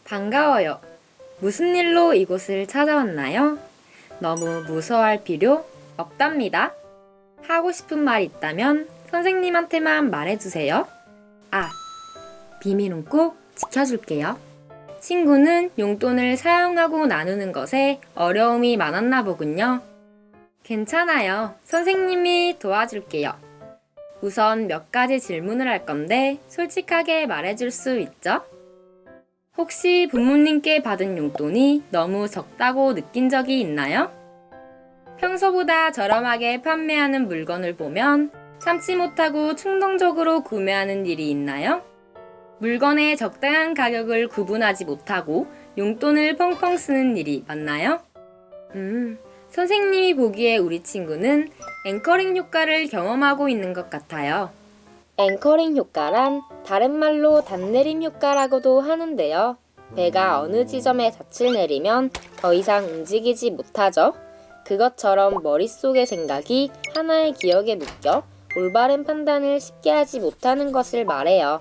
반가워요. 무슨 일로 이곳을 찾아왔나요? 너무 무서워할 필요 없답니다. 하고 싶은 말 있다면 선생님한테만 말해주세요. 아, 비밀은 꼭 지켜줄게요. 친구는 용돈을 사용하고 나누는 것에 어려움이 많았나 보군요. 괜찮아요. 선생님이 도와줄게요. 우선 몇 가지 질문을 할 건데 솔직하게 말해줄 수 있죠? 혹시 부모님께 받은 용돈이 너무 적다고 느낀 적이 있나요? 평소보다 저렴하게 판매하는 물건을 보면 참지 못하고 충동적으로 구매하는 일이 있나요? 물건의 적당한 가격을 구분하지 못하고 용돈을 펑펑 쓰는 일이 많나요? 선생님이 보기에 우리 친구는 앵커링 효과를 경험하고 있는 것 같아요. 앵커링 효과란 다른 말로 단내림 효과라고도 하는데요. 배가 어느 지점에 닻을 내리면 더 이상 움직이지 못하죠. 그것처럼 머릿속의 생각이 하나의 기억에 묶여 올바른 판단을 쉽게 하지 못하는 것을 말해요.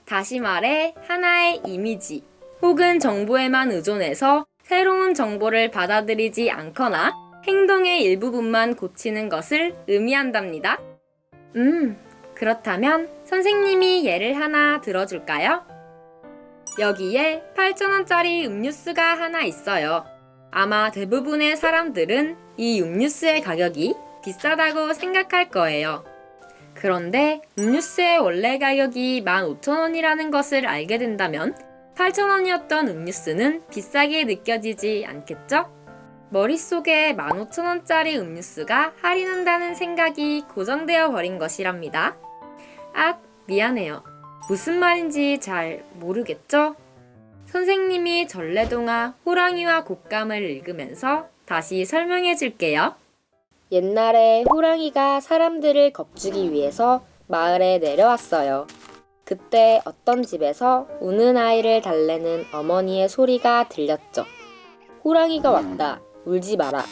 다시 말해 하나의 이미지 혹은 정보에만 의존해서 새로운 정보를 받아들이지 않거나 행동의 일부분만 고치는 것을 의미한답니다. 그렇다면 선생님이 예를 하나 들어줄까요? 여기에 8,000원짜리 음료수가 하나 있어요. 아마 대부분의 사람들은 이 음료수의 가격이 비싸다고 생각할 거예요. 그런데 음료수의 원래 가격이 15,000원이라는 것을 알게 된다면 8,000원이었던 음료수는 비싸게 느껴지지 않겠죠? 머릿속에 15,000원짜리 음료수가 할인한다는 생각이 고정되어 버린 것이랍니다. 아, 미안해요. 무슨 말인지 잘 모르겠죠? 선생님이 전래동화 호랑이와 곶감을 읽으면서 다시 설명해 줄게요. 옛날에 호랑이가 사람들을 겁주기 위해서 마을에 내려왔어요. 그때 어떤 집에서 우는 아이를 달래는 어머니의 소리가 들렸죠. 호랑이가 왔다, 울지 마라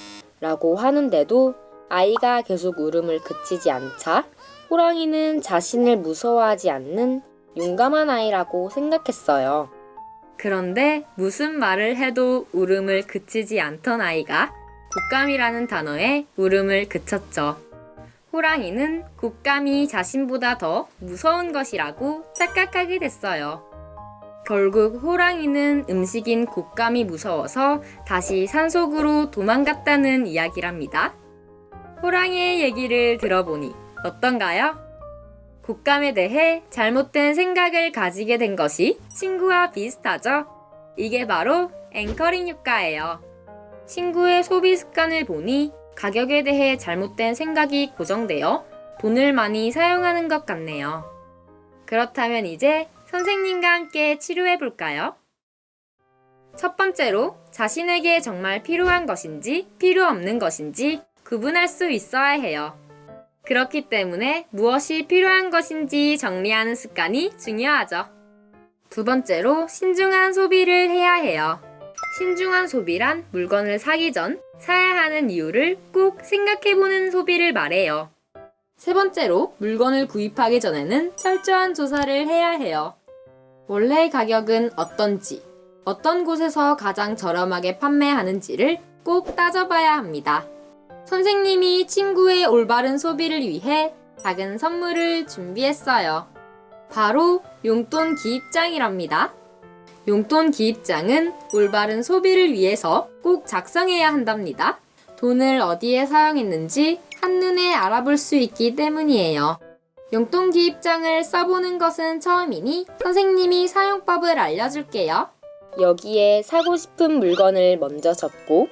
라고 하는데도 아이가 계속 울음을 그치지 않자 호랑이는 자신을 무서워하지 않는 용감한 아이라고 생각했어요. 그런데 무슨 말을 해도 울음을 그치지 않던 아이가 곶감이라는 단어에 울음을 그쳤죠. 호랑이는 곶감이 자신보다 더 무서운 것이라고 착각하게 됐어요. 결국 호랑이는 음식인 곶감이 무서워서 다시 산속으로 도망갔다는 이야기랍니다. 호랑이의 얘기를 들어보니 어떤가요? 곶감에 대해 잘못된 생각을 가지게 된 것이 친구와 비슷하죠? 이게 바로 앵커링 효과예요. 친구의 소비 습관을 보니 가격에 대해 잘못된 생각이 고정되어 돈을 많이 사용하는 것 같네요. 그렇다면 이제 선생님과 함께 치료해 볼까요? 첫 번째로 자신에게 정말 필요한 것인지 필요 없는 것인지 구분할 수 있어야 해요. 그렇기 때문에 무엇이 필요한 것인지 정리하는 습관이 중요하죠. 두 번째로 신중한 소비를 해야 해요. 신중한 소비란 물건을 사기 전 사야 하는 이유를 꼭 생각해보는 소비를 말해요. 세 번째로 물건을 구입하기 전에는 철저한 조사를 해야 해요. 원래 가격은 어떤지, 어떤 곳에서 가장 저렴하게 판매하는지를 꼭 따져봐야 합니다. 선생님이 친구의 올바른 소비를 위해 작은 선물을 준비했어요. 바로 용돈 기입장이랍니다. 용돈 기입장은 올바른 소비를 위해서 꼭 작성해야 한답니다. 돈을 어디에 사용했는지 한눈에 알아볼 수 있기 때문이에요. 용돈 기입장을 써보는 것은 처음이니 선생님이 사용법을 알려줄게요. 여기에 사고 싶은 물건을 먼저 적고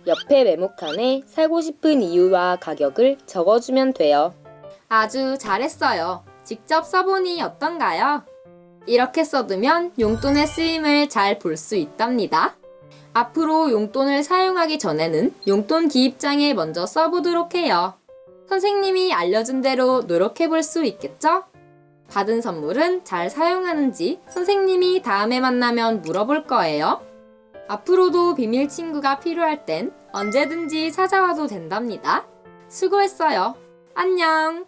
옆에 메모칸에 사고 싶은 이유와 가격을 적어주면 돼요. 아주 잘했어요. 직접 써보니 어떤가요? 이렇게 써두면 용돈의 쓰임을 잘 볼 수 있답니다. 앞으로 용돈을 사용하기 전에는 용돈 기입장에 먼저 써보도록 해요. 선생님이 알려준 대로 노력해볼 수 있겠죠? 받은 선물은 잘 사용하는지 선생님이 다음에 만나면 물어볼 거예요. 앞으로도 비밀 친구가 필요할 땐 언제든지 찾아와도 된답니다. 수고했어요. 안녕!